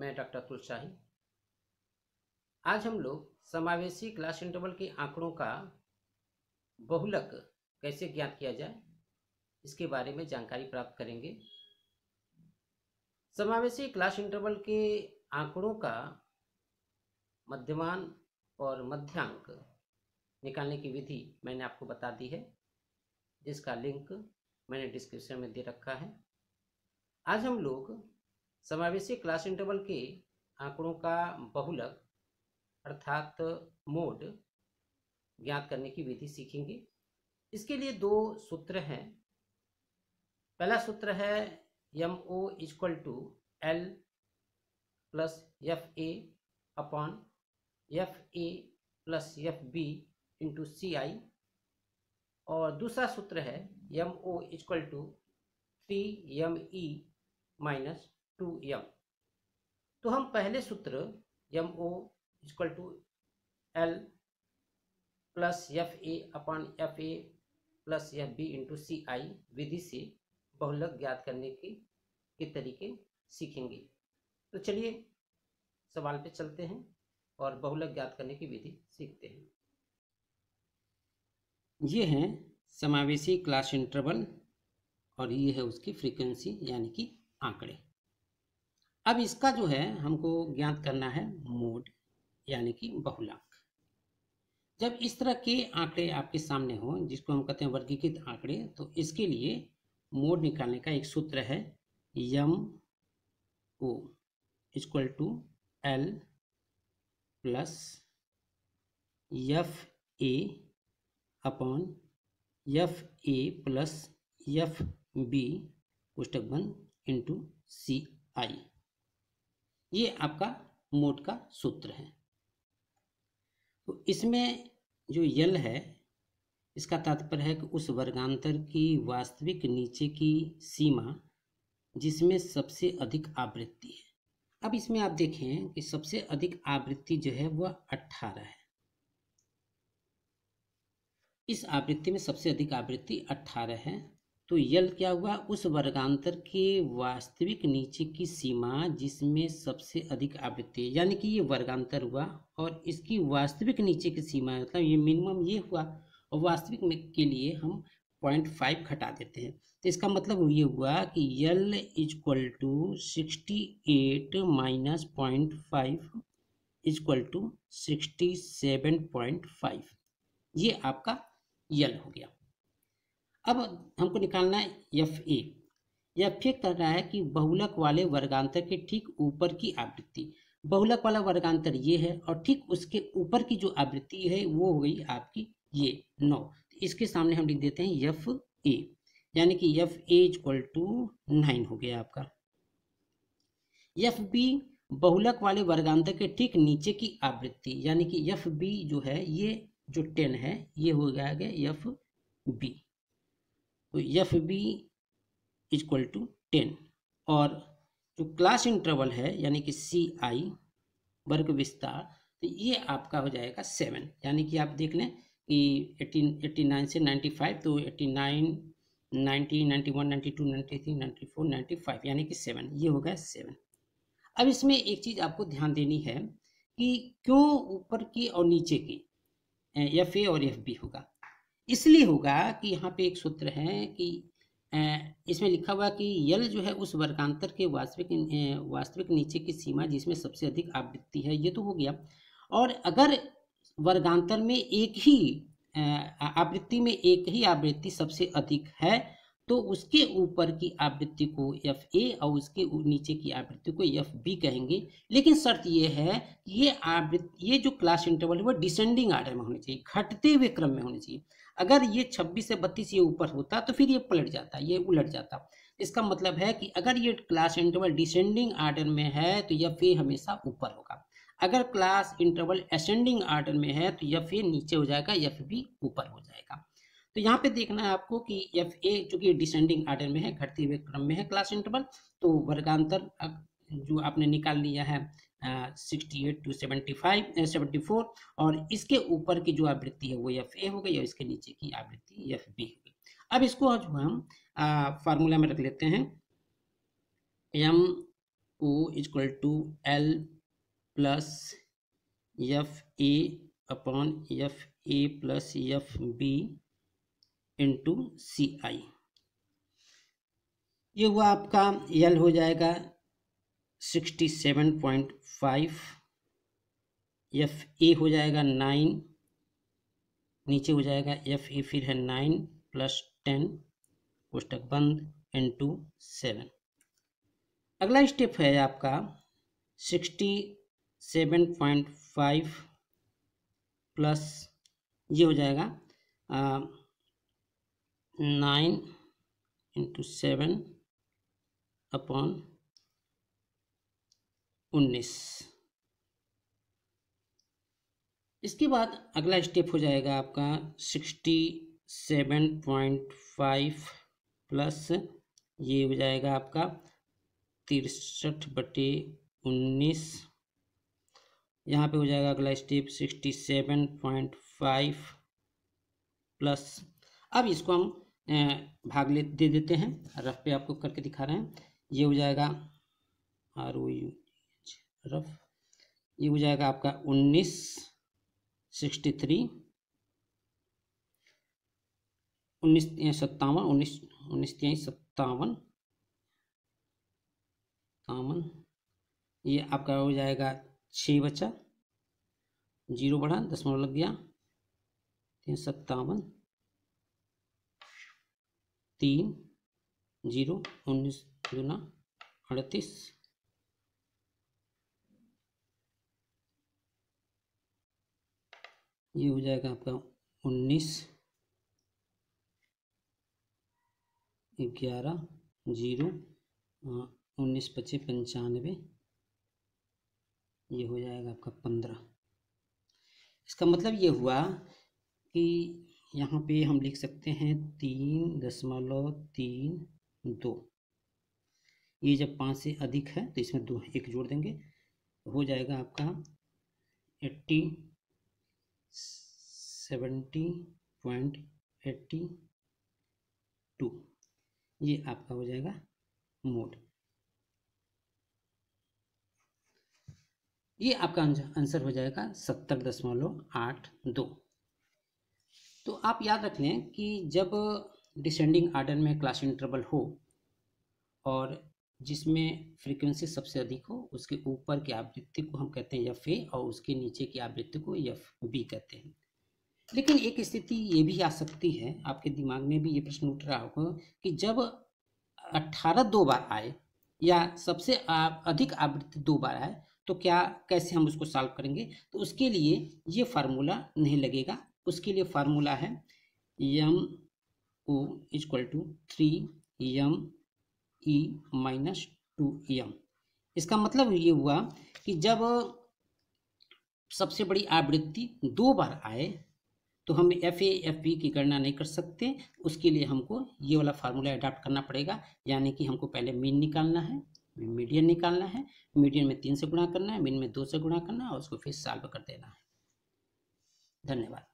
मैं डॉक्टर अतुल शाही। आज हम लोग समावेशी क्लास इंटरवल के आंकड़ों का बहुलक कैसे ज्ञात किया जाए इसके बारे में जानकारी प्राप्त करेंगे। समावेशी क्लास इंटरवल के आंकड़ों का मध्यमान और मध्यांक निकालने की विधि मैंने आपको बता दी है, जिसका लिंक मैंने डिस्क्रिप्शन में दे रखा है। आज हम लोग समावेशी क्लास इंटरवल के आंकड़ों का बहुलक अर्थात मोड ज्ञात करने की विधि सीखेंगे। इसके लिए दो सूत्र हैं। पहला सूत्र है MO = L + FA upon FA + FB × CI, और दूसरा सूत्र है MO = 3ME - 2M। तो हम पहले सूत्र MO = L + FA upon FA + FB × CI विधि से बहुलक ज्ञात करने के तरीके सीखेंगे। तो चलिए सवाल पे चलते हैं और बहुलक ज्ञात करने की विधि सीखते हैं। ये है समावेशी क्लास इंटरवल और ये है उसकी फ्रीक्वेंसी यानी कि आंकड़े। अब इसका जो है हमको ज्ञात करना है मोड यानी कि बहुलक। जब इस तरह के आंकड़े आपके सामने हो जिसको हम कहते हैं वर्गीकृत आंकड़े, तो इसके लिए मोड निकालने का एक सूत्र है MO = L + FA upon FA + FB × CI। ये आपका मोड का सूत्र है। तो इसमें जो यल है इसका तात्पर्य है कि उस वर्गांतर की वास्तविक नीचे की सीमा जिसमें सबसे अधिक आवृत्ति है। अब इसमें आप देखें कि सबसे अधिक आवृत्ति जो है वह 18 है। इस आवृत्ति में सबसे अधिक आवृत्ति 18 है। तो यल क्या हुआ, उस वर्गांतर के वास्तविक नीचे की सीमा जिसमें सबसे अधिक आवृत्ति है, यानी कि ये वर्गांतर हुआ और इसकी वास्तविक नीचे की सीमा मतलब ये मिनिमम ये हुआ और वास्तविक में के लिए हम 0.5 घटा देते हैं। तो इसका मतलब ये हुआ कि L = 68 - 0.5 = 67.5। ये आपका यल हो गया। अब हमको निकालना है FA। FA कर रहा है कि बहुलक वाले वर्गांतर के ठीक ऊपर की आवृत्ति। बहुलक वाला वर्गांतर ये है और ठीक उसके ऊपर की जो आवृत्ति है वो हो गई आपकी ये 9। इसके सामने हम लिख देते हैं FA, यानी कि FA = 9 हो गया आपका। FB बहुलक वाले वर्गांतर के ठीक नीचे की आवृत्ति, यानी कि FB जो है ये जो 10 है ये हो गया FB। तो FB = 10 और जो क्लास इंटरवल है यानी कि CI वर्ग विस्तार, तो ये आपका हो जाएगा 7। यानी कि आप देख लें कि 89 से 95, तो 89, 90, 91, 92, 93, 94, 95 यानी कि 7, ये हो गया 7। अब इसमें एक चीज़ आपको ध्यान देनी है कि क्यों ऊपर की और नीचे की FA और FB होगा। इसलिए होगा कि यहाँ पे एक सूत्र है कि इसमें लिखा हुआ कि यल जो है उस वर्गांतर के वास्तविक नीचे की सीमा जिसमें सबसे अधिक आवृत्ति है, ये तो हो गया। और अगर वर्गांतर में एक ही आवृत्ति में एक ही आवृत्ति सबसे अधिक है तो उसके ऊपर की आवृत्ति को FA और उसके नीचे की आवृत्ति को FB कहेंगे। लेकिन शर्त ये है कि ये जो क्लास इंटरवल है वो डिसेंडिंग आर्डर में होनी चाहिए, घटते हुए क्रम में होनी चाहिए। अगर ये 26 से 32 ये ऊपर होता तो फिर ये पलट जाता, ये उलट जाता। इसका मतलब है कि अगर ये क्लास इंटरवल डिसेंडिंग आर्डर में है तो FA हमेशा ऊपर होगा। अगर क्लास इंटरवल असेंडिंग आर्डर में है तो FA नीचे हो जाएगा, FB ऊपर हो जाएगा। तो यहाँ पे देखना है आपको कि FA चूंकि डिसेंडिंग आर्डर में है, घटते हुए क्रम में है क्लास इंटरवल, तो वर्गांतर जो आपने निकाल लिया है 68 to 74 और इसके ऊपर की जो आवृत्ति है वो FA हो गई और इसके नीचे की आवृत्ति FB हो गई। अब इसको जो हम फार्मूला में रख लेते हैं, O equal to L plus F A upon F A plus F B into C I. ये हुआ आपका एल हो जाएगा 67.5, एफ ए हो जाएगा 9, नीचे हो जाएगा एफ ए फिर है 9 प्लस 10 कोष्टक बंद इंटू 7। अगला स्टेप है आपका 67.5 प्लस ये हो जाएगा 9 इंटू 7 अपॉन 19। इसके बाद अगला स्टेप हो जाएगा आपका 67.5 प्लस ये हो जाएगा आपका 63/19। यहाँ पे हो जाएगा अगला स्टेप 67.5 प्लस, अब इसको हम भाग दे देते हैं, रफ पे आपको करके दिखा रहे हैं। ये हो जाएगा रफ, ये हो जाएगा आपका 19 63 19 57 19 57 57, ये आपका हो जाएगा 6 बचा, 0 बढ़ा, दशमलव लग गया, 57 3 0 19 दूना 38। ये हो जाएगा आपका 19 11 0 19 25 95, ये हो जाएगा आपका 15। इसका मतलब ये हुआ कि यहाँ पे हम लिख सकते हैं 3.32। ये जब 5 से अधिक है तो इसमें 2 1 जोड़ देंगे, तो हो जाएगा आपका 70.82। ये आपका हो जाएगा मोड। ये आपका आंसर हो जाएगा 70.82। तो आप याद रख लें कि जब डिसेंडिंग आर्डर में क्लास इंटरवल हो और जिसमें फ्रीक्वेंसी सबसे अधिक हो, उसके ऊपर की आवृत्ति को हम कहते हैं एफ ए और उसके नीचे की आवृत्ति को एफ बी कहते हैं। लेकिन एक स्थिति ये भी आ सकती है, आपके दिमाग में भी ये प्रश्न उठ रहा होगा कि जब 18 2 बार आए या सबसे अधिक आवृत्ति 2 बार आए तो क्या कैसे हम उसको सॉल्व करेंगे। तो उसके लिए ये फार्मूला नहीं लगेगा, उसके लिए फार्मूला है M O equal to 3m e minus 2m। इसका मतलब ये हुआ कि जब सबसे बड़ी आवृत्ति 2 बार आए तो हम एफ ए एफ बी की गणना नहीं कर सकते, उसके लिए हमको ये वाला फार्मूला अडॉप्ट करना पड़ेगा। यानी कि हमको पहले मीन निकालना है, मीडियन निकालना है, मीडियन में 3 से गुणा करना है, मीन में 2 से गुणा करना है और उसको फिर सॉल्व कर देना है। धन्यवाद।